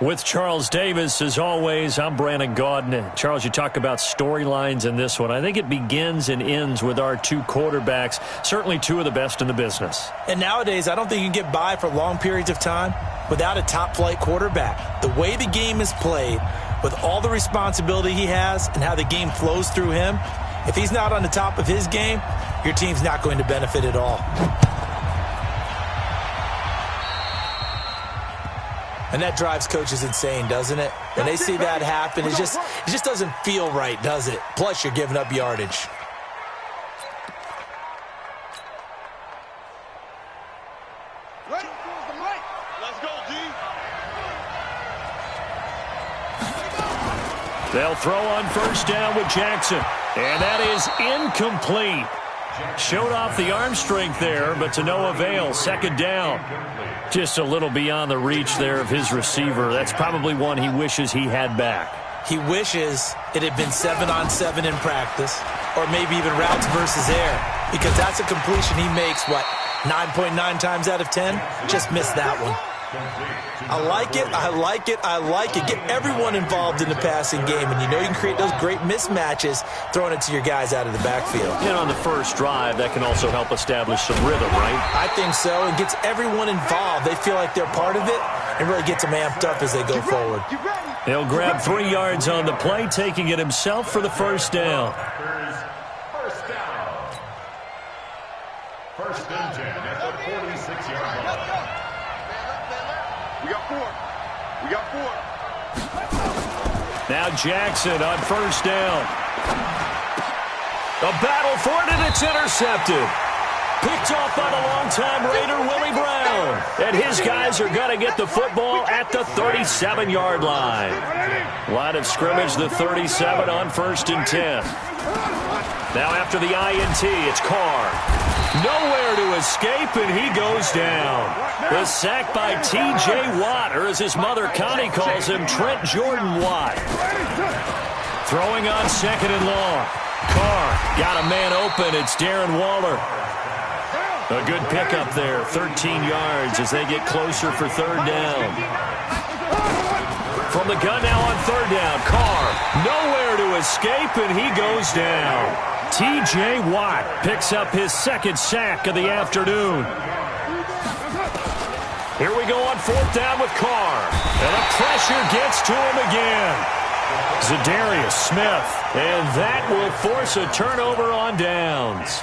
With Charles Davis, as always, I'm Brandon Gaudin. Charles, you talk about storylines in this one. I think it begins and ends with our two quarterbacks, certainly two of the best in the business. And nowadays, I don't think you can get by for long periods of time without a top-flight quarterback. The way the game is played, with all the responsibility he has and how the game flows through him, if he's not on the top of his game, your team's not going to benefit at all. And that drives coaches insane, doesn't it? When they see that happen, it just doesn't feel right, does it? Plus, you're giving up yardage. Let's go, D. They'll throw on first down with Jackson. And that is incomplete. Showed off the arm strength there, but to no avail. Second down. Just a little beyond the reach there of his receiver. That's probably one he wishes he had back. He wishes it had been 7-on-7 in practice, or maybe even routes versus air, because that's a completion he makes, 9.9 times out of 10? Just missed that one. I like it, I like it, I like it. Get everyone involved in the passing game, and you know you can create those great mismatches throwing it to your guys out of the backfield. And on the first drive, that can also help establish some rhythm, right? I think so. It gets everyone involved. They feel like they're part of it and really gets them amped up as they go forward. He'll grab 3 yards on the play, taking it himself for the first down. First and 10 at the 46-yard line. We got four. Now Jackson on first down. A battle for it, and it's intercepted. Picked off by the longtime Raider, Willie Brown. And his guys are going to get the football at the 37-yard line. Line of scrimmage, the 37 on first and 10. Now after the INT, it's Carr. Nowhere to escape, and he goes down. The sack by T.J. Watt, or as his mother Connie calls him, Trent Jordan Watt. Throwing on second and long. Carr got a man open. It's Darren Waller. A good pickup there, 13 yards as they get closer for third down. From the gun now on third down, Carr nowhere to escape, and he goes down. T.J. Watt picks up his second sack of the afternoon. Here we go on fourth down with Carr. And the pressure gets to him again. Zadarius Smith. And that will force a turnover on downs.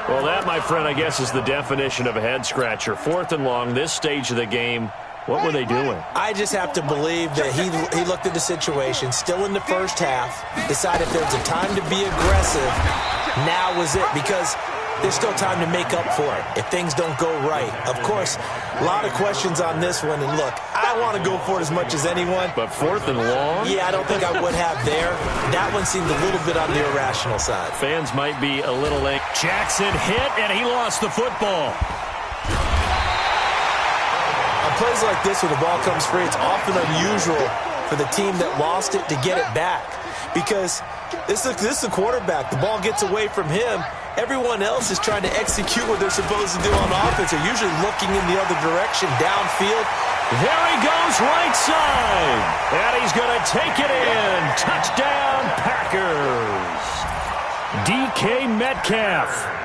Well, that, my friend, I guess is the definition of a head-scratcher. Fourth and long, this stage of the game. What were they doing? I just have to believe that he looked at the situation, still in the first half, decided there's a time to be aggressive. Now was it, because there's still time to make up for it if things don't go right. Of course, a lot of questions on this one, and look, I want to go for it as much as anyone. But fourth and long? Yeah, I don't think I would have there. That one seemed a little bit on the irrational side. Fans might be a little late. Jackson hit, and he lost the football. Plays like this where the ball comes free, it's often unusual for the team that lost it to get it back, because this is the quarterback. The ball gets away from him. Everyone else is trying to execute what they're supposed to do on offense. They're usually looking in the other direction, downfield. There he goes, right side. And he's going to take it in. Touchdown, Packers. DK Metcalf.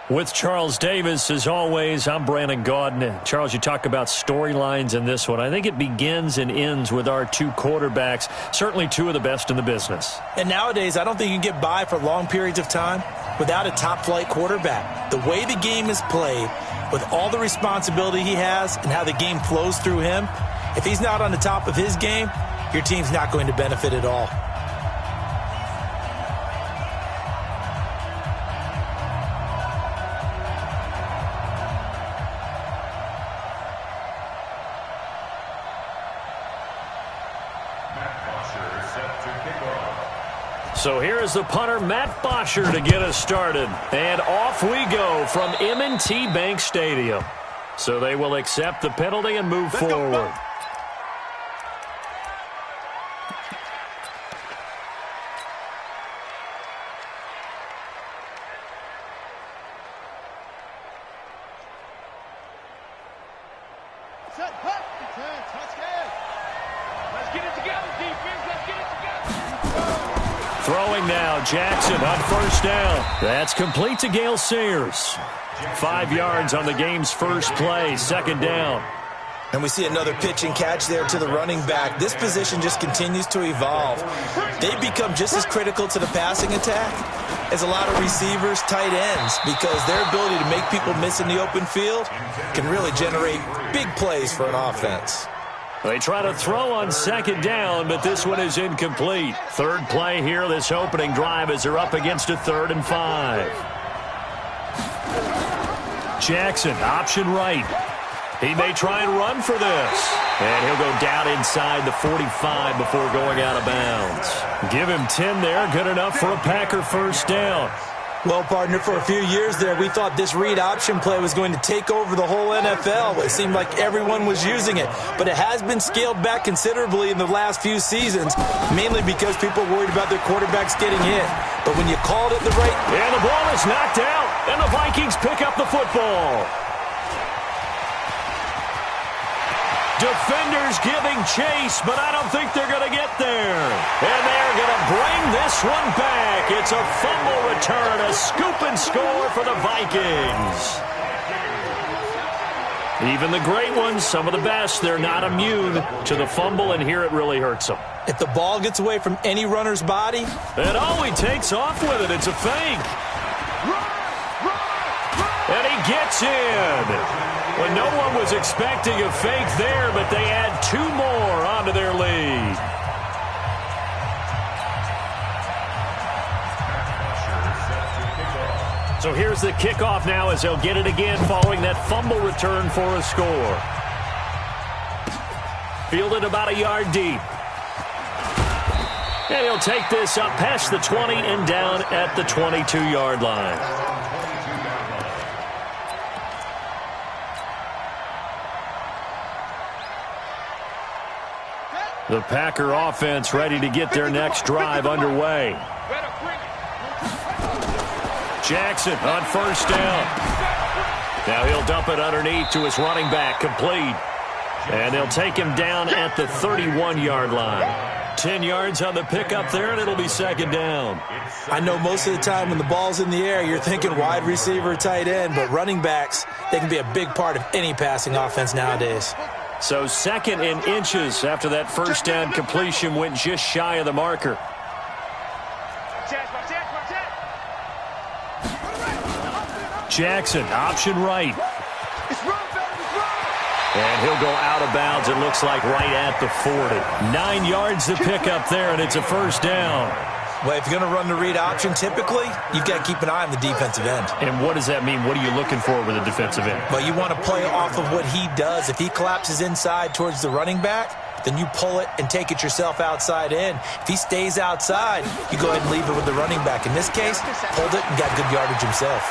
With Charles Davis, as always, I'm Brandon Gaudin. Charles, you talk about storylines in this one. I think it begins and ends with our two quarterbacks, certainly two of the best in the business. And nowadays, I don't think you can get by for long periods of time without a top-flight quarterback. The way the game is played, with all the responsibility he has and how the game flows through him, if he's not on the top of his game, your team's not going to benefit at all. So here is the punter, Matt Bosher, to get us started. And off we go from M&T Bank Stadium. So they will accept the penalty and move forward. Let's get it together, defense. Let's get it together. Throwing now, Jackson on first down. That's complete to Gale Sayers. 5 yards on the game's first play, second down. And we see another pitch and catch there to the running back. This position just continues to evolve. They become just as critical to the passing attack as a lot of receivers, tight ends, because their ability to make people miss in the open field can really generate big plays for an offense. They try to throw on second down, but this one is incomplete. Third play here, this opening drive, as they're up against a 3rd and 5. Jackson, option right. He may try and run for this. And he'll go down inside the 45 before going out of bounds. Give him 10 there, good enough for a Packer first down. Well, partner, for a few years there, we thought this read option play was going to take over the whole NFL. It seemed like everyone was using it, but it has been scaled back considerably in the last few seasons, mainly because people are worried about their quarterbacks getting hit. But when you called it the right... And the ball is knocked out, and the Vikings pick up the football. Defenders giving chase, but I don't think they're going to get there. And they're going to bring this one back. It's a fumble return, a scoop and score for the Vikings. Even the great ones, some of the best, they're not immune to the fumble, and here it really hurts them. If the ball gets away from any runner's body... And he takes off with it. It's a fake. And he gets in. Well, no one was expecting a fake there, but they add 2 more onto their lead. So here's the kickoff now as they'll get it again following that fumble return for a score. Fielded about a yard deep. And he'll take this up past the 20 and down at the 22-yard line. The Packer offense ready to get their next drive underway. Jackson on first down. Now he'll dump it underneath to his running back, complete. And they'll take him down at the 31-yard line. 10 yards on the pickup there, and it'll be second down. I know most of the time when the ball's in the air, you're thinking wide receiver, tight end, but running backs, they can be a big part of any passing offense nowadays. So second in inches after that first down completion went just shy of the marker. Jackson, option right. And he'll go out of bounds, it looks like right at the 40. 9 yards to pick up there, and it's a first down. Well, if you're going to run the read option, typically, you've got to keep an eye on the defensive end. And what does that mean? What are you looking for with a defensive end? Well, you want to play off of what he does. If he collapses inside towards the running back, then you pull it and take it yourself outside in. If he stays outside, you go ahead and leave it with the running back. In this case, pulled it and got good yardage himself.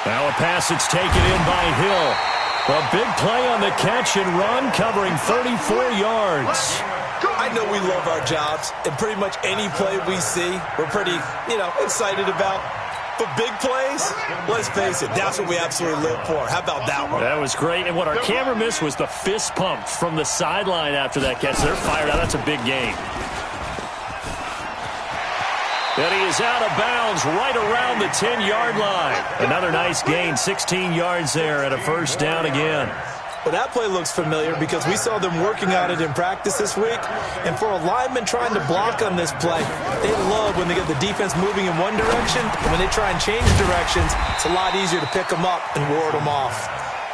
Now a pass that's taken in by Hill. A big play on the catch and run, covering 34 yards. I know we love our jobs, and pretty much any play we see, we're pretty, excited about. But big plays, let's face it, that's what we absolutely live for. How about that one? That was great, and what our camera missed was the fist pump from the sideline after that catch. They're fired out. That's a big game. And he is out of bounds right around the 10-yard line. Another nice gain, 16 yards there, and a first down again. Well, that play looks familiar because we saw them working on it in practice this week. And for a lineman trying to block on this play, they love when they get the defense moving in one direction. And when they try and change directions, it's a lot easier to pick them up and ward them off.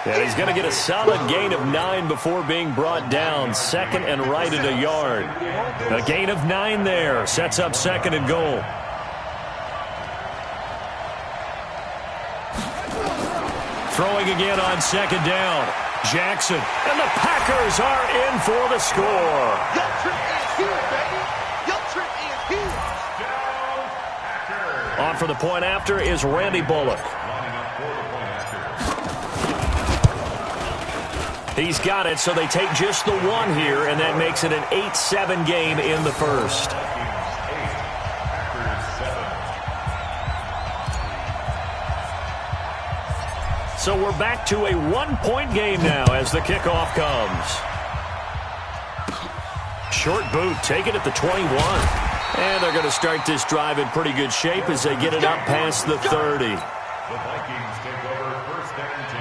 Yeah, he's going to get a solid gain of 9 before being brought down. Second and right at a yard. A gain of 9 there. Sets up second and goal. Throwing again on second down. Jackson. And the Packers are in for the score. Your trip is here, baby. Your trip is here. On for the point after is Randy Bullock. He's got it, so they take just the one here, and that makes it an 8-7 game in the first. So we're back to a one-point game now as the kickoff comes. Short boot, take it at the 21. And they're going to start this drive in pretty good shape as they get it up past the 30. The Vikings take over first and 10.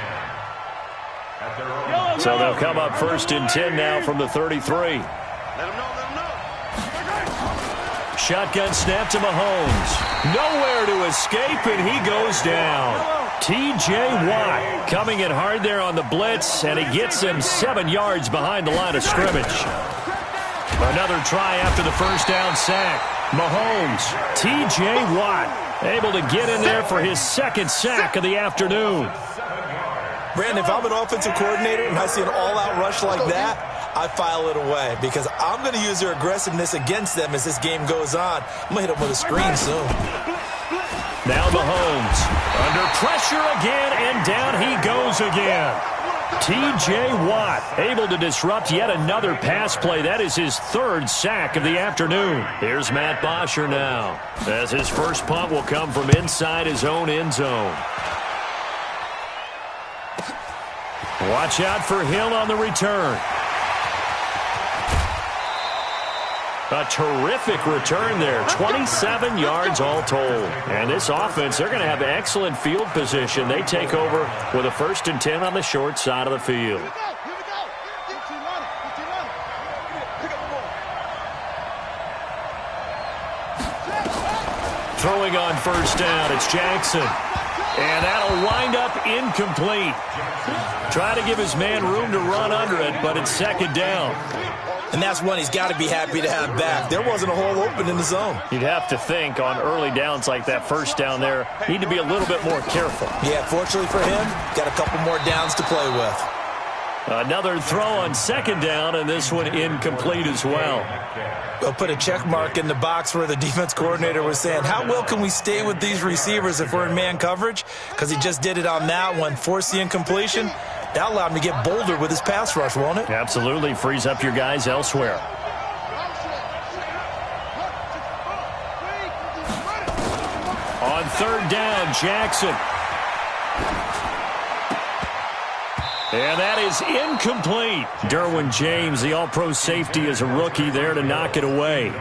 So they'll come up first and 10 now from the 33. Let him know. Shotgun snap to Mahomes. Nowhere to escape, and he goes down. T.J. Watt coming in hard there on the blitz, and he gets him 7 yards behind the line of scrimmage. Another try after the first down sack. Mahomes, T.J. Watt, able to get in there for his second sack of the afternoon. Brandon, if I'm an offensive coordinator and I see an all-out rush like that, I file it away because I'm going to use their aggressiveness against them as this game goes on. I'm going to hit them with a screen soon. Now Mahomes under pressure again, and down he goes again. T.J. Watt able to disrupt yet another pass play. That is his third sack of the afternoon. Here's Matt Bosher now as his first punt will come from inside his own end zone. Watch out for Hill on the return. A terrific return there. 27 yards all told. And this offense, they're going to have excellent field position. They take over with a first and 10 on the short side of the field. Throwing on first down, it's Jackson. And that'll wind up incomplete. Try to give his man room to run under it, but it's second down. And that's one he's got to be happy to have back. There wasn't a hole open in the zone. You'd have to think on early downs like that first down there, need to be a little bit more careful. Yeah, fortunately for him, got a couple more downs to play with. Another throw on second down, and this one incomplete as well. We'll put a check mark in the box where the defense coordinator was saying, how well can we stay with these receivers if we're in man coverage? Because he just did it on that one, forced the incompletion. That allowed him to get bolder with his pass rush, won't it? Absolutely. Frees up your guys elsewhere. On third down, Jackson. And that is incomplete. Derwin James, the all-pro safety, is a rookie there to knock it away.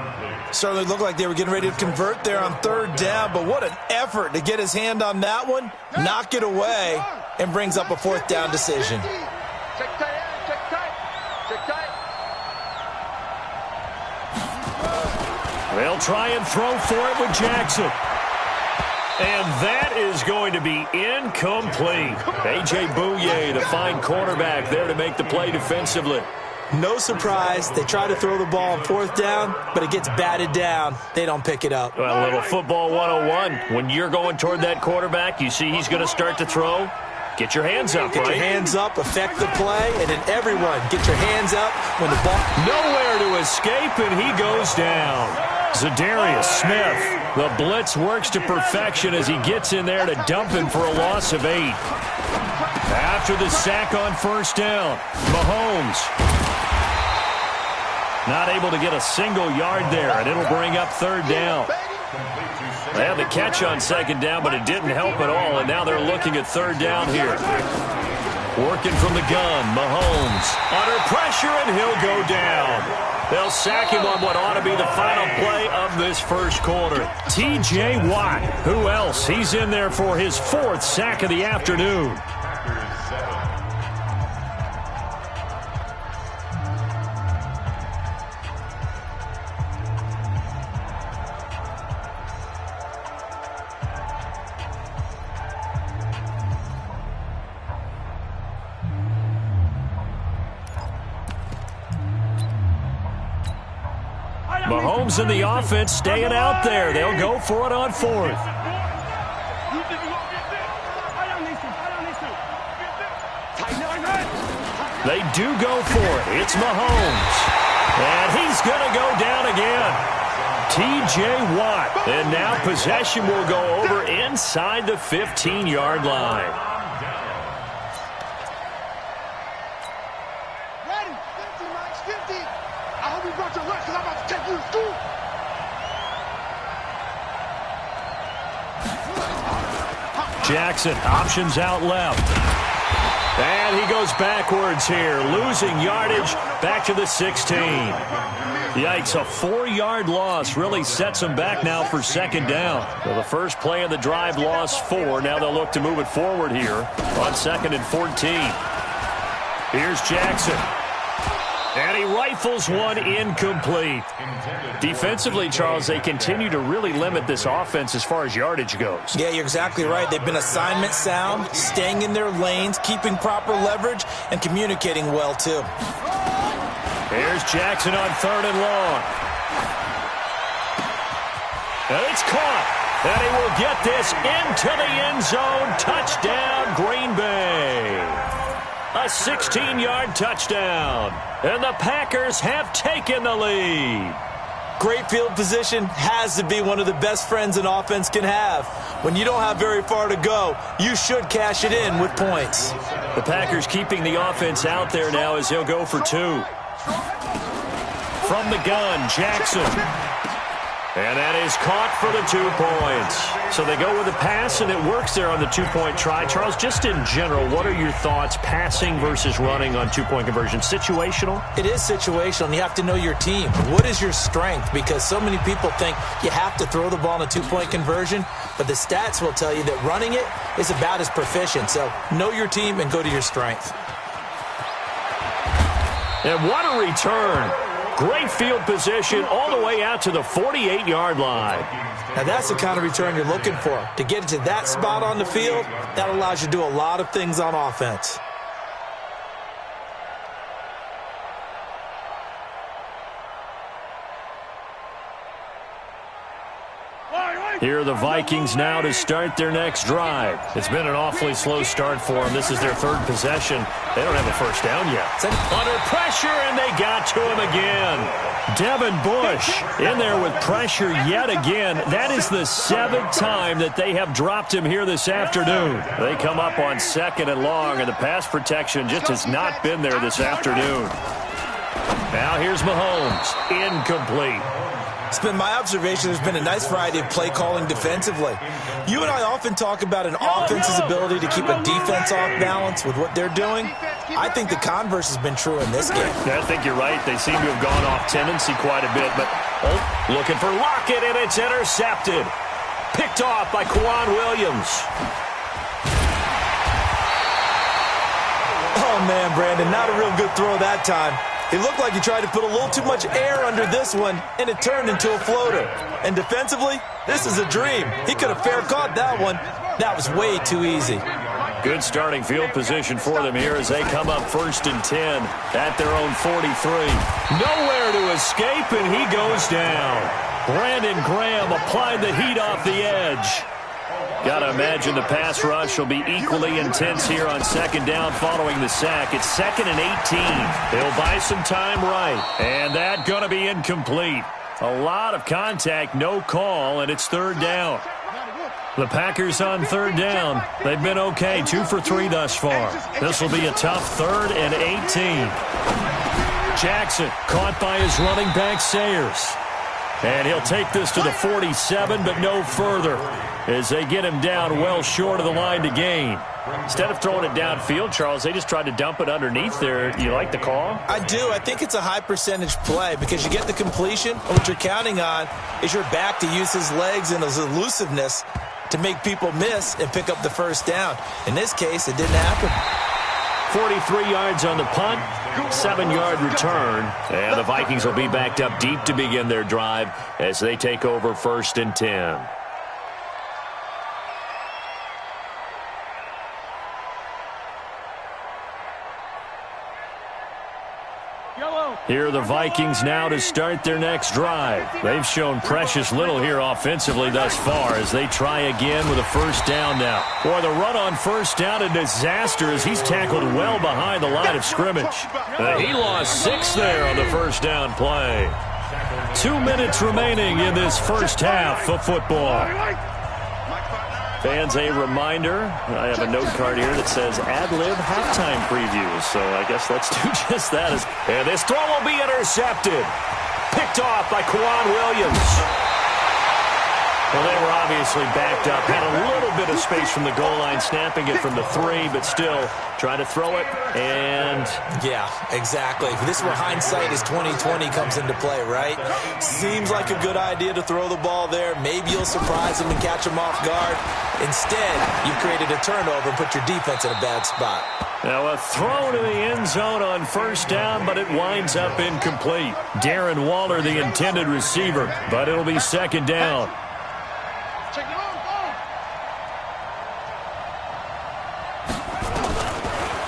Certainly looked like they were getting ready to convert there on third down, but what an effort to get his hand on that one, knock it away, and brings up a fourth down decision. Check tight. They'll try and throw for it with Jackson. And that is going to be incomplete. A.J. Bouye, the fine cornerback, there to make the play defensively. No surprise. They try to throw the ball on fourth down, but it gets batted down. They don't pick it up. Well, a little football 101. When you're going toward that quarterback, you see he's going to start to throw. Get your hands up, Get right? your hands up, affect the play, and then everyone get your hands up when the ball... Nowhere to escape, and he goes down. Zadarius Smith, the blitz works to perfection as he gets in there to dump him for a loss of 8. After the sack on first down, Mahomes not able to get a single yard there, and it'll bring up third down. They had the catch on second down, but it didn't help at all, and now they're looking at third down here. Working from the gun, Mahomes under pressure, and he'll go down. They'll sack him on what ought to be the final play of this first quarter. T.J. Watt. Who else? He's in there for his 4th sack of the afternoon. Mahomes and the offense staying out there. They'll go for it on 4th. They do go for it. It's Mahomes. And he's going to go down again. T.J. Watt. And now possession will go over inside the 15-yard line. Ready? 50, Mike, 50. I hope you brought your lunch because I'm about to take you to school. Jackson, options out left. And he goes backwards here, losing yardage back to the 16. Yikes, a 4-yard loss really sets him back now for 2nd down. Well, the first play of the drive lost 4. Now they'll look to move it forward here on 2nd and 14. Here's Jackson. And he rifles one incomplete. Defensively, Charles, they continue to really limit this offense as far as yardage goes. Yeah, you're exactly right. They've been assignment sound, staying in their lanes, keeping proper leverage, and communicating well, too. Here's Jackson on 3rd and long. And it's caught. And he will get this into the end zone. Touchdown, Green Bay. A 16-yard touchdown. And the Packers have taken the lead. Great field position has to be one of the best friends an offense can have. When you don't have very far to go, you should cash it in with points. The Packers keeping the offense out there now as they'll go for 2. From the gun, Jackson. And that is caught for the 2 points. So they go with a pass, and it works there on the 2-point try. Charles, just in general, what are your thoughts passing versus running on 2-point conversion? Situational? It is situational, and you have to know your team. What is your strength? Because so many people think you have to throw the ball in a 2-point conversion, but the stats will tell you that running it is about as proficient. So know your team and go to your strength. And what a return. Great field position all the way out to the 48-yard line. Now that's the kind of return you're looking for. To get to that spot on the field, that allows you to do a lot of things on offense. Here are the Vikings now to start their next drive. It's been an awfully slow start for them. This is their 3rd possession. They don't have a first down yet. Under pressure, and they got to him again. Devin Bush in there with pressure yet again. That is the 7th time that they have dropped him here this afternoon. They come up on 2nd and long, and the pass protection just has not been there this afternoon. Now here's Mahomes. Incomplete. It's been my observation there's been a nice variety of play calling defensively. You and I often talk about an offense's ability to keep a defense off balance with what they're doing. I think the converse has been true in this game. I think you're right. They seem to have gone off tendency quite a bit. But looking for Lockett, and it's intercepted. Picked off by Quan Williams. Oh, man, Brandon, not a real good throw that time. It looked like he tried to put a little too much air under this one, and it turned into a floater. And defensively, this is a dream. He could have fair caught that one. That was way too easy. Good starting field position for them here as they come up 1st and 10 at their own 43. Nowhere to escape, and he goes down. Brandon Graham applied the heat off the edge. Got to imagine the pass rush will be equally intense here on 2nd down following the sack. It's 2nd and 18. They'll buy some time right. And that going to be incomplete. A lot of contact, no call, and it's 3rd down. The Packers on 3rd down. They've been okay, 2 for 3 thus far. This will be a tough 3rd and 18. Jackson caught by his running back Sayers. And he'll take this to the 47, but no further, as they get him down well short of the line to gain. Instead of throwing it downfield, Charles, they just tried to dump it underneath there. You like the call? I do. I think it's a high percentage play because you get the completion, and what you're counting on is your back to use his legs and his elusiveness to make people miss and pick up the first down. In this case, it didn't happen. 43 yards on the punt, 7-yard return, and the Vikings will be backed up deep to begin their drive as they take over 1st and 10. Here are the Vikings now to start their next drive. They've shown precious little here offensively thus far as they try again with a first down now. Boy, the run on first down, a disaster as he's tackled well behind the line of scrimmage. He lost 6 there on the first down play. 2 minutes remaining in this first half of football. Fans, a reminder, I have a note card here that says ad-lib halftime previews, so I guess let's do just that. And this throw will be intercepted. Picked off by Quan Williams. Well, they were obviously backed up, had a little bit of space from the goal line, snapping it from the 3, but still trying to throw it, and... Yeah, exactly. This is where hindsight is 20/20 comes into play, right? Seems like a good idea to throw the ball there. Maybe you'll surprise them and catch them off guard. Instead, you've created a turnover and put your defense in a bad spot. Now a throw to the end zone on first down, but it winds up incomplete. Darren Waller, the intended receiver, but it'll be 2nd down. Check it on, go.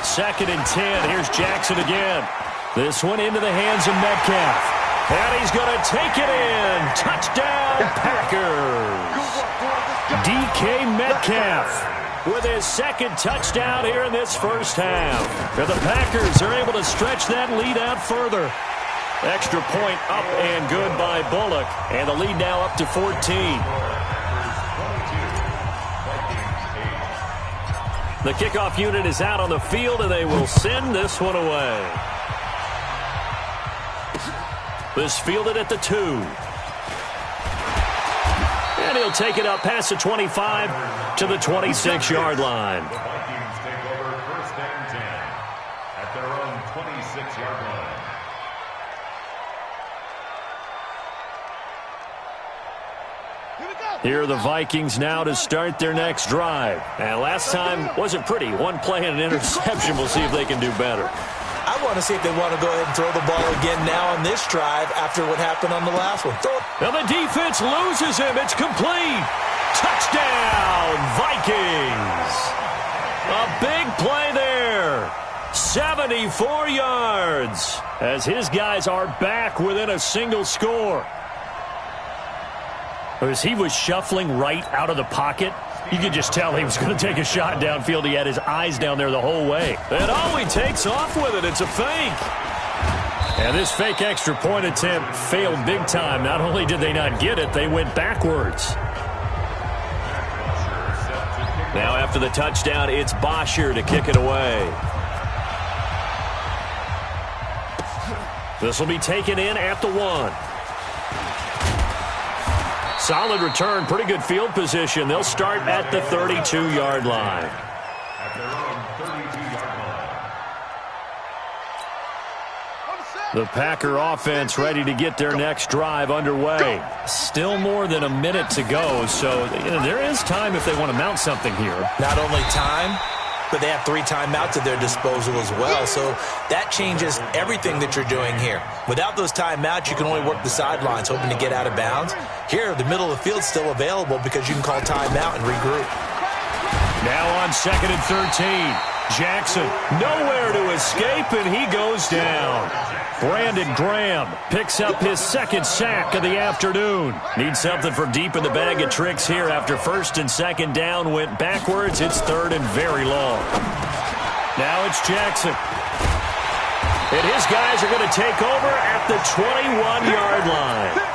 2nd and 10. Here's Jackson again. This one into the hands of Metcalf. And he's going to take it in. Touchdown, Packers. DK Metcalf with his 2nd touchdown here in this first half. And the Packers are able to stretch that lead out further. Extra point up and good by Bullock. And the lead now up to 14. The kickoff unit is out on the field, and they will send this one away. This fielded at the 2. And he'll take it up past the 25 to the 26-yard line. The Vikings take over 1st and 10 at their own 26-yard line. Here are the Vikings now to start their next drive. And last time wasn't pretty. One play and an interception. We'll see if they can do better. I want to see if they want to go ahead and throw the ball again now on this drive after what happened on the last one. Now the defense loses him. It's complete. Touchdown, Vikings. A big play there. 74 yards as his guys are back within a single score. As he was shuffling right out of the pocket, you could just tell he was going to take a shot downfield. He had his eyes down there the whole way. And he takes off with it. It's a fake. And this fake extra point attempt failed big time. Not only did they not get it, they went backwards. Now after the touchdown, it's Bosher to kick it away. This will be taken in at the 1. Solid return, pretty good field position. They'll start at the 32-yard line. At their own 32-yard line. The Packer offense ready to get their next drive underway. Still more than a minute to go, so there is time if they want to mount something here. Not only time, but they have 3 timeouts at their disposal as well, so that changes everything that you're doing here. Without those timeouts, you can only work the sidelines, hoping to get out of bounds. Here, the middle of the field's still available because you can call timeout and regroup. Now on 2nd and 13. Jackson nowhere to escape, and he goes down. Brandon Graham picks up his 2nd sack of the afternoon. Needs something from deep in the bag of tricks here after 1st and 2nd down went backwards. It's 3rd and very long. Now it's Jackson. And his guys are going to take over at the 21-yard line.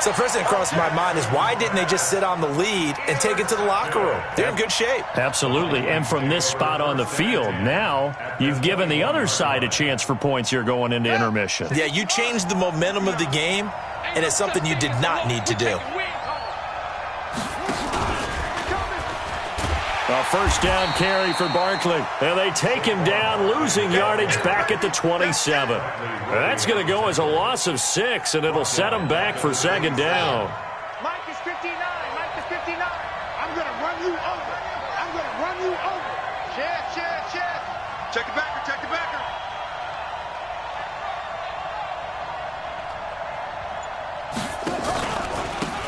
So first thing that crossed my mind is why didn't they just sit on the lead and take it to the locker room? They're in good shape. Absolutely. And from this spot on the field, now you've given the other side a chance for points here going into intermission. Yeah, you changed the momentum of the game, and it's something you did not need to do. A first down carry for Barkley. And they take him down, losing yardage back at the 27. That's going to go as a loss of 6, and it'll set him back for second down. Mike is 59. Mike is 59. I'm going to run you over. I'm going to run you over. Check. Check the backer. Check the backer.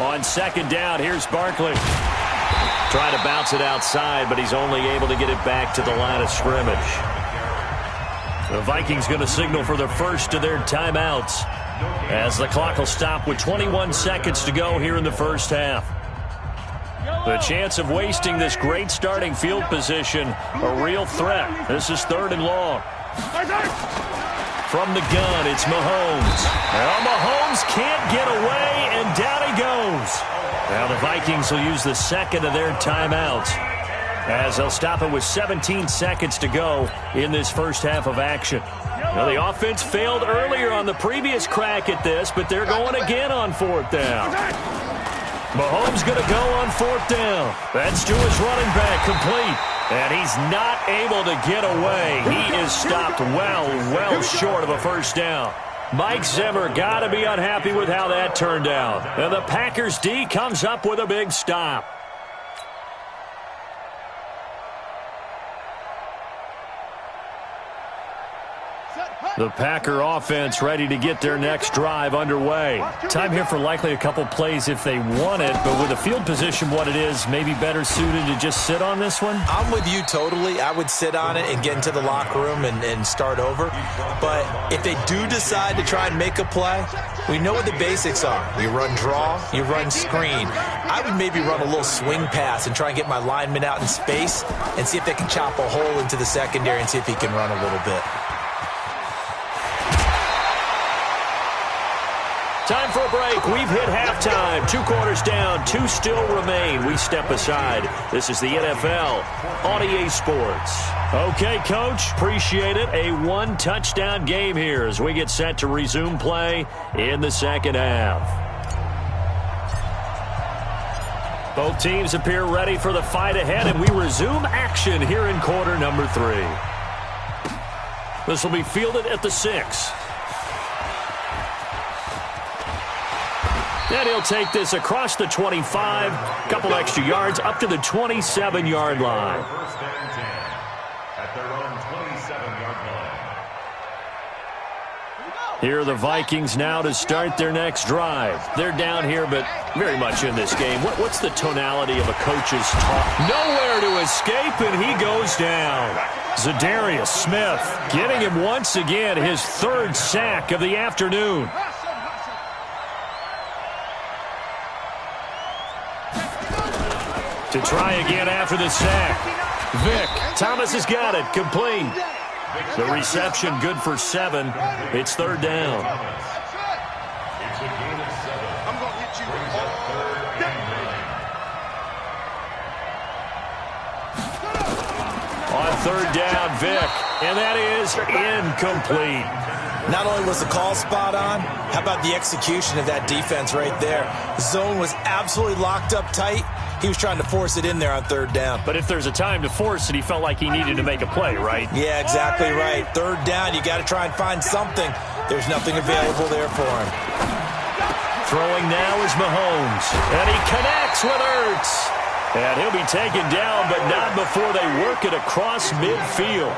On second down, here's Barkley. Trying to bounce it outside, but he's only able to get it back to the line of scrimmage. The Vikings going to signal for the first of their timeouts as the clock will stop with 21 seconds to go here in the first half. The chance of wasting this great starting field position, a real threat. This is 3rd and long. From the gun, it's Mahomes. Well, Mahomes can't get away, and down he goes. Now the Vikings will use the second of their timeouts as they'll stop it with 17 seconds to go in this first half of action. Now the offense failed earlier on the previous crack at this, but they're going again on 4th down. Mahomes going to go on 4th down. That's to his running back, complete. And he's not able to get away. He is stopped well short of a first down. Mike Zimmer got to be unhappy with how that turned out. And the Packers D comes up with a big stop. The Packer offense ready to get their next drive underway. Time here for likely a couple plays if they want it, but with the field position what it is, maybe better suited to just sit on this one? I'm with you totally. I would sit on it and get into the locker room and start over. But if they do decide to try and make a play, we know what the basics are. You run draw, you run screen. I would maybe run a little swing pass and try and get my lineman out in space and see if they can chop a hole into the secondary and see if he can run a little bit. Time for a break. We've hit halftime. 2 quarters down. 2 still remain. We step aside. This is the NFL on EA Sports. Okay, Coach. Appreciate it. A 1-touchdown game here as we get set to resume play in the second half. Both teams appear ready for the fight ahead, and we resume action here in quarter number 3. This will be fielded at the 6. And he'll take this across the 25, couple extra yards up to the 27-yard line. First and 10 at their own 27-yard line. Here are the Vikings now to start their next drive. They're down here, but very much in this game. What's the tonality of a coach's talk? Nowhere to escape, and he goes down. Zadarius Smith getting him once again his 3rd sack of the afternoon. To try again after the sack. Vic, Thomas has got it, complete. The reception good for 7. It's 3rd down. It's a gain of 7. I'm going to hit you Brings up 3rd and 9. On 3rd down, Vic, and that is incomplete. Not only was the call spot on, how about the execution of that defense right there? The zone was absolutely locked up tight. He was trying to force it in there on 3rd down. But if there's a time to force it, he felt like he needed to make a play, right? Yeah, exactly right. 3rd down, you got to try and find something. There's nothing available there for him. Throwing now is Mahomes, and he connects with Ertz. And he'll be taken down, but not before they work it across midfield.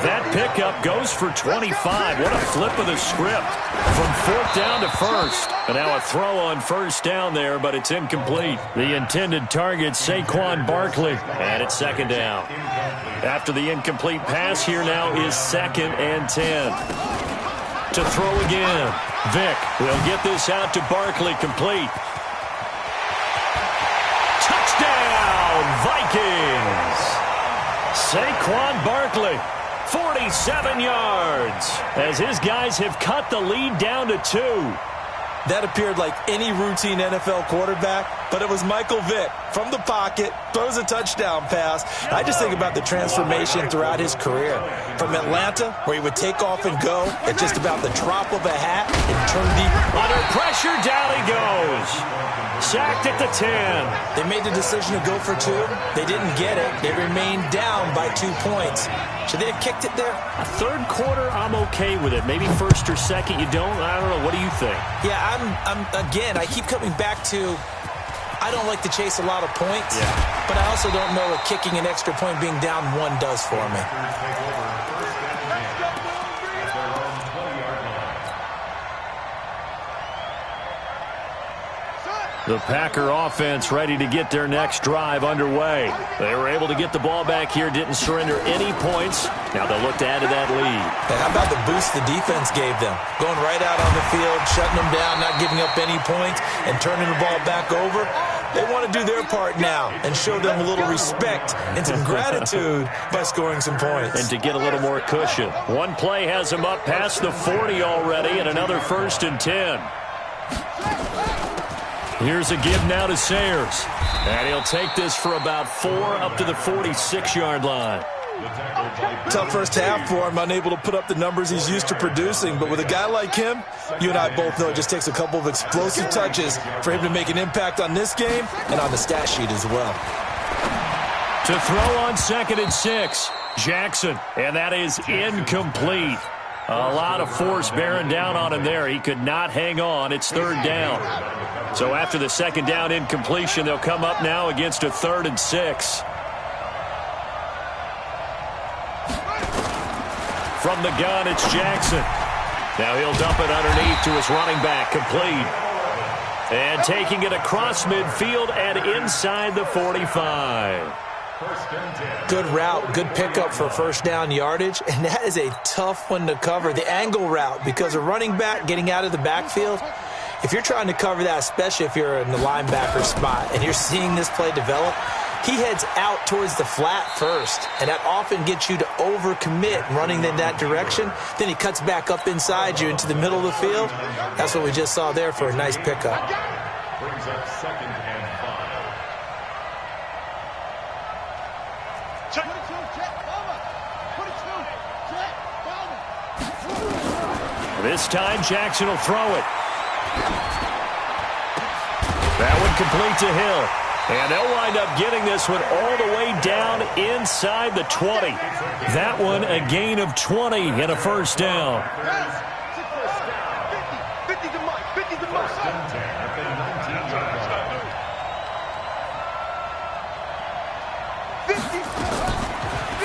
That pickup goes for 25. What a flip of the script. From 4th down to 1st. And now a throw on 1st down there, but it's incomplete. The intended target, Saquon Barkley. And it's 2nd down. After the incomplete pass, here now is 2nd and 10. To throw again. Vic will get this out to Barkley, complete. Touchdown, Vikings! Saquon Barkley, 47 yards, as his guys have cut the lead down to 2. That appeared like any routine NFL quarterback, but it was Michael Vick from the pocket, throws a touchdown pass. I just think about the transformation throughout his career. From Atlanta, where he would take off and go at just about the drop of a hat and turn deep. Under pressure, down he goes. Sacked at the 10. They made the decision to go for 2. They didn't get it. They remained down by 2 points. Should they have kicked it there? A third quarter, I'm okay with it. Maybe first or second, you don't. I don't know. What do you think? Yeah, again, I keep coming back to I don't like to chase a lot of points, but I also don't know what kicking an extra point being down 1 does for me. The Packer offense ready to get their next drive underway. They were able to get the ball back here, didn't surrender any points. Now they'll look to add to that lead. And how about the boost the defense gave them? Going right out on the field, shutting them down, not giving up any points, and turning the ball back over. They want to do their part now and show them a little respect and some gratitude by scoring some points. And to get a little more cushion. One play has them up past the 40 already, and another 1st and 10. Here's a give now to Sayers. And he'll take this for about 4 up to the 46-yard line. Tough first half for him, unable to put up the numbers he's used to producing. But with a guy like him, you and I both know it just takes a couple of explosive touches for him to make an impact on this game and on the stat sheet as well. To throw on 2nd and 6, Jackson. And that is incomplete. A lot of force bearing down on him there. He could not hang on. It's 3rd down. So after the 2nd down incompletion, they'll come up now against a 3rd and 6. From the gun, it's Jackson. Now he'll dump it underneath to his running back, complete. And taking it across midfield and inside the 45. Good route, good pickup for 1st down yardage, and that is a tough one to cover. The angle route, because a running back getting out of the backfield, if you're trying to cover that, especially if you're in the linebacker spot and you're seeing this play develop, he heads out towards the flat first, and that often gets you to overcommit running in that direction. Then he cuts back up inside you into the middle of the field. That's what we just saw there for a nice pickup. Brings up 2nd and 5. This time, Jackson will throw it. That one complete to Hill. And they'll wind up getting this one all the way down inside the 20. That one a gain of 20 and a 1st down. 50 to Mike. 50 to Mike.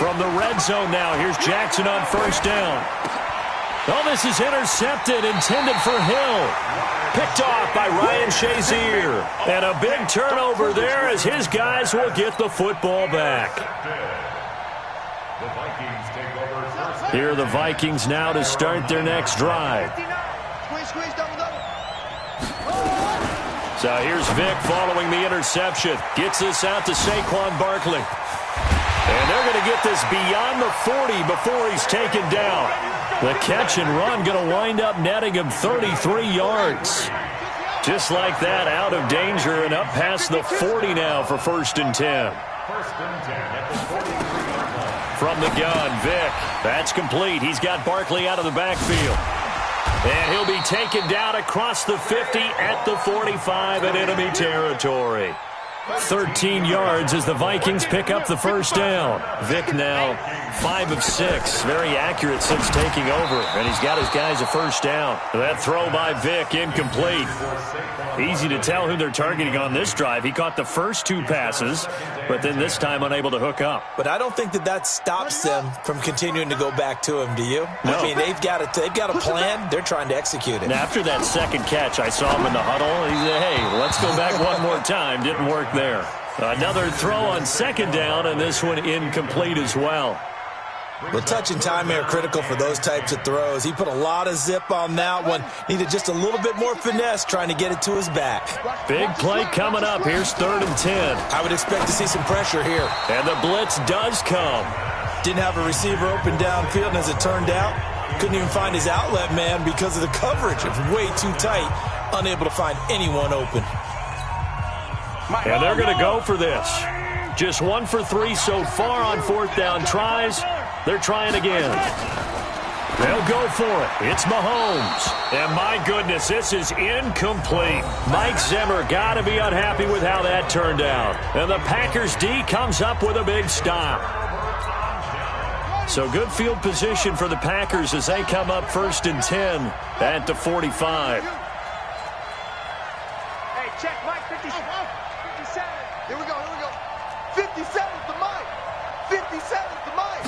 From the red zone now, here's Jackson on 1st down. Oh, this is intercepted, intended for Hill. Picked off by Ryan Shazier. And a big turnover there as his guys will get the football back. Here are the Vikings now to start their next drive. So here's Vic following the interception. Gets this out to Saquon Barkley. And they're going to get this beyond the 40 before he's taken down. The catch and run going to wind up netting him 33 yards. Just like that, out of danger and up past the 40 now for 1st and 10. From the gun, Vic. That's complete. He's got Barkley out of the backfield. And he'll be taken down across the 50 at the 45 in enemy territory. 13 yards as the Vikings pick up the 1st down. Vic now 5 of 6. Very accurate since taking over. And he's got his guys a 1st down. That throw by Vic incomplete. Easy to tell who they're targeting on this drive. He caught the first 2 passes, but then this time unable to hook up. But I don't think that stops them from continuing to go back to him, do you? No. I mean, they've got a plan. They're trying to execute it. And after that 2nd catch, I saw him in the huddle. He said, hey, let's go back one more time. Didn't work there. Another throw on 2nd down, and this one incomplete as well. The touch and time are critical for those types of throws. He put a lot of zip on that one. Needed just a little bit more finesse trying to get it to his back. Big play coming up. Here's 3rd and 10. I would expect to see some pressure here. And the blitz does come. Didn't have a receiver open downfield, and as it turned out, couldn't even find his outlet man because of the coverage. It was way too tight, unable to find anyone open. And they're going to go for this. Just 1 for 3 so far on 4th down tries. They're trying again. They'll go for it. It's Mahomes. And my goodness, this is incomplete. Mike Zimmer got to be unhappy with how that turned out. And the Packers D comes up with a big stop. So good field position for the Packers as they come up 1st and 10 at the 45. Hey, check Mike, 57. Here we go. 57 to Mike. 57 to Mike.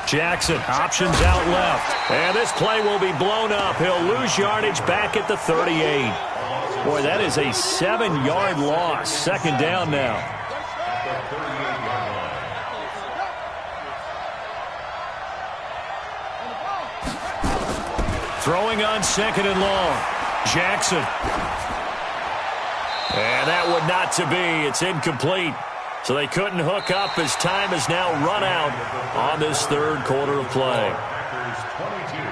Jackson options out left. And this play will be blown up. He'll lose yardage back at the 38. Boy, that is a 7-yard loss. 2nd down now. Throwing on 2nd and long. Jackson. And that would not to be. It's incomplete. So they couldn't hook up as time is now run out on this 3rd quarter of play. Packers 22,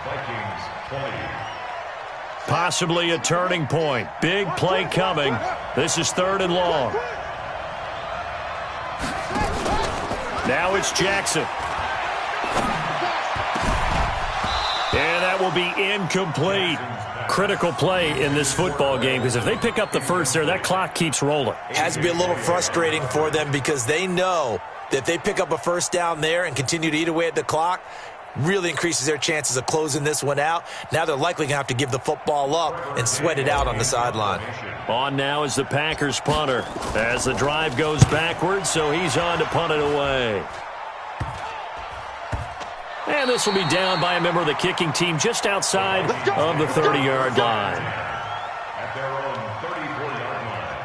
Vikings 20. Possibly a turning point. Big play coming. This is 3rd and long. Now it's Jackson. And that will be incomplete. Critical play in this football game because if they pick up the first there, that clock keeps rolling. Has to be a little frustrating for them because they know that if they pick up a first down there and continue to eat away at the clock, really increases their chances of closing this one out. Now they're likely going to have to give the football up and sweat it out on the sideline. On now is the Packers punter as the drive goes backwards, so he's on to punt it away. And this will be down by a member of the kicking team just outside of the 30-yard line. At their own 34-yard line.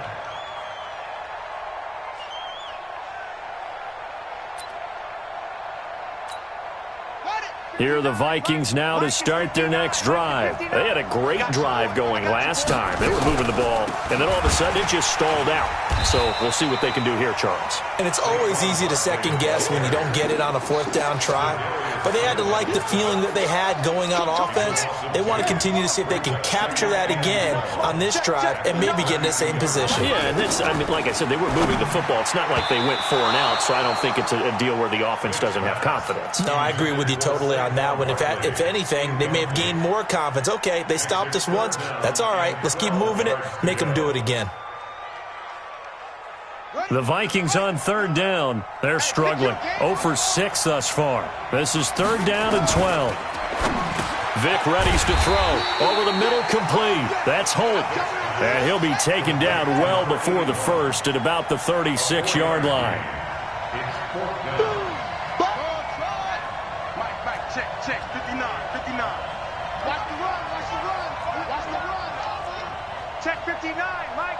Here are the Vikings now to start their next drive. They had a great drive going last time. They were moving the ball, and then all of a sudden it just stalled out. So we'll see what they can do here, Charles. And it's always easy to second guess when you don't get it on a 4th down try. But they had to like the feeling that they had going on offense. They want to continue to see if they can capture that again on this drive and maybe get in the same position. Yeah, and that's, I mean, like I said, they were moving the football. It's not like they went 4 and out, so I don't think it's a deal where the offense doesn't have confidence. No, I agree with you totally on that one. If anything, they may have gained more confidence. Okay, they stopped us once. That's all right. Let's keep moving it. Make them do it again. The Vikings on 3rd down. They're struggling. 0 for 6 thus far. This is 3rd down and 12. Vic readies to throw. Over the middle, complete. That's Holt. And he'll be taken down well before the first at about the 36-yard line. Check, 59. Watch the run. Check 59, Mike.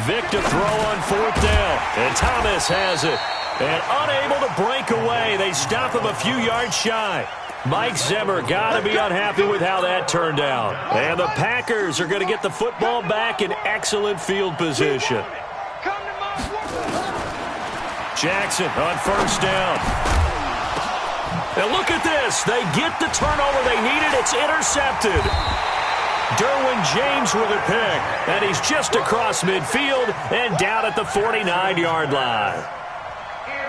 Vic to throw on 4th down. And Thomas has it. And unable to break away. They stop him a few yards shy. Mike Zimmer got to be unhappy with how that turned out. And the Packers are going to get the football back in excellent field position. Jackson on 1st down. And look at this. They get the turnover they needed. It's intercepted. Derwin James with a pick. And he's just across midfield and down at the 49-yard line.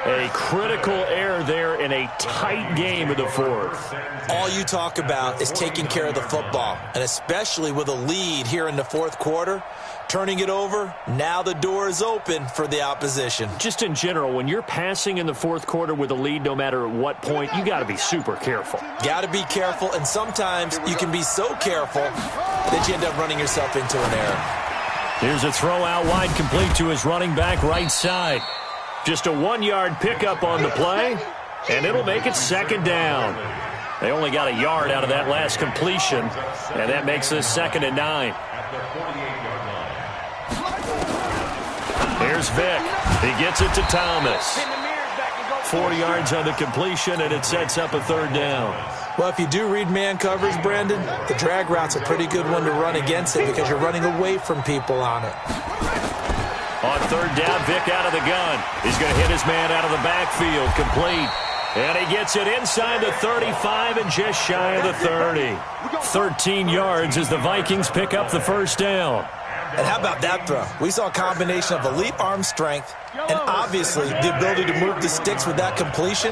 A critical error there in a tight game of the 4th. All you talk about is taking care of the football, and especially with a lead here in the 4th quarter, turning it over, now the door is open for the opposition. Just in general, when you're passing in the 4th quarter with a lead, no matter at what point, you got to be super careful. Got to be careful, and sometimes you can be so careful that you end up running yourself into an error. Here's a throw out wide, complete to his running back right side. Just a 1-yard pickup on the play, and it'll make it 2nd down. They only got a yard out of that last completion, and that makes this 2nd and 9. Here's Vic. He gets it to Thomas. 4 yards on the completion, and it sets up a 3rd down. Well, if you do read man coverage, Brandon, the drag route's a pretty good one to run against it because you're running away from people on it. On 3rd down, Vic out of the gun. He's going to hit his man out of the backfield. Complete. And he gets it inside the 35 and just shy of the 30. 13 yards as the Vikings pick up the 1st down. And how about that throw? We saw a combination of elite arm strength and obviously the ability to move the sticks with that completion.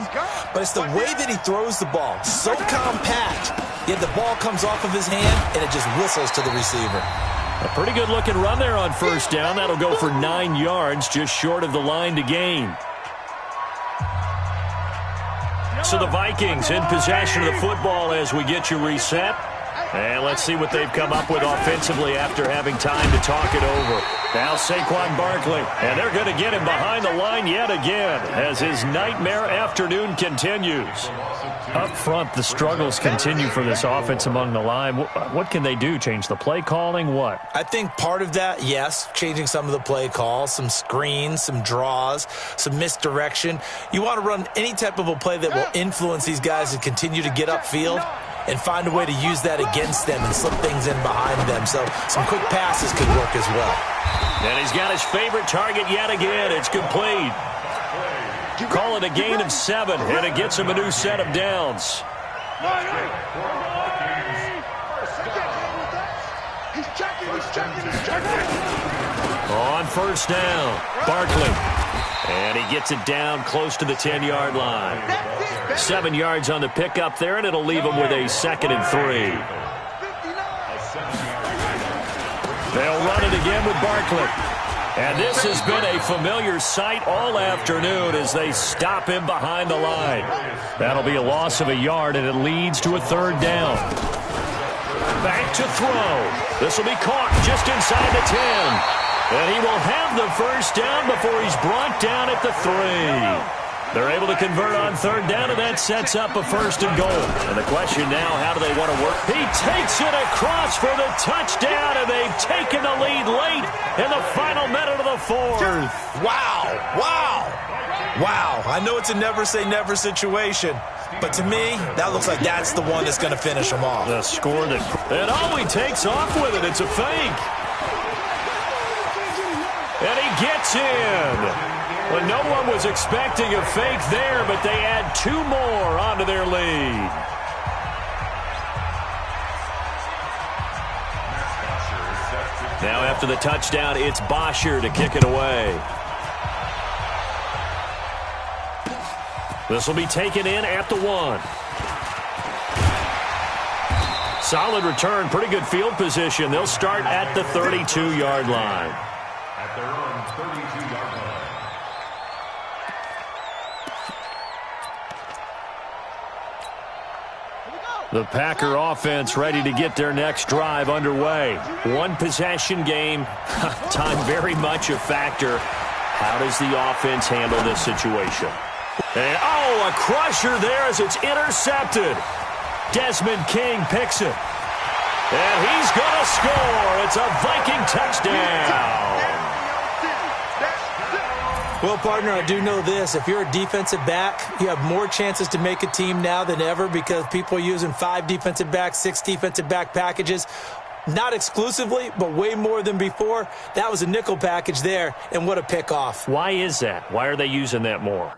But it's the way that he throws the ball. So compact, yet the ball comes off of his hand and it just whistles to the receiver. A pretty good looking run there on first down. That'll go for 9 yards, just short of the line to gain. So the Vikings in possession of the football as we get you reset. And let's see what they've come up with offensively after having time to talk it over. Now Saquon Barkley, and they're going to get him behind the line yet again as his nightmare afternoon continues. Up front, the struggles continue for this offense among the line. What can they do? Change the play calling? What? I think part of that, yes, changing some of the play calls, some screens, some draws, some misdirection. You want to run any type of a play that will influence these guys to continue to get upfield and find a way to use that against them and slip things in behind them. So some quick passes could work as well. And he's got his favorite target yet again. It's complete. Call it a gain of 7, and it gets him a new set of downs. On first down, Barkley. And he gets it down close to the 10-yard line. 7 yards on the pickup there, and it'll leave him with a 2nd and 3. They'll run it again with Barkley. And this has been a familiar sight all afternoon as they stop him behind the line. That'll be a loss of a yard, and it leads to a 3rd down. Back to throw. This will be caught just inside the 10. And he will have the first down before he's brought down at the 3. They're able to convert on 3rd down, and that sets up a 1st and goal. And the question now, how do they want to work? He takes it across for the touchdown, and they've taken the lead late in the final minute of the 4th. Wow, wow, wow. I know it's a never-say-never situation, but to me, that looks like that's the one that's going to finish them off. The score that... And oh, he takes off with it. It's a fake. And he gets in. Well, no one was expecting a fake there, but they add 2 more onto their lead. Now after the touchdown, it's Bosher to kick it away. This will be taken in at the 1. Solid return, pretty good field position. They'll start at the 32-yard line. At their own 32-yard line. The Packer offense ready to get their next drive underway. 1 possession game. Time very much a factor. How does the offense handle this situation? And, oh, a crusher there as it's intercepted. Desmond King picks it. And he's going to score. It's a Viking touchdown. Well, partner, I do know this. If you're a defensive back, you have more chances to make a team now than ever because people are using 5 defensive backs, 6 defensive back packages. Not exclusively, but way more than before. That was a nickel package there, and what a pickoff. Why is that? Why are they using that more?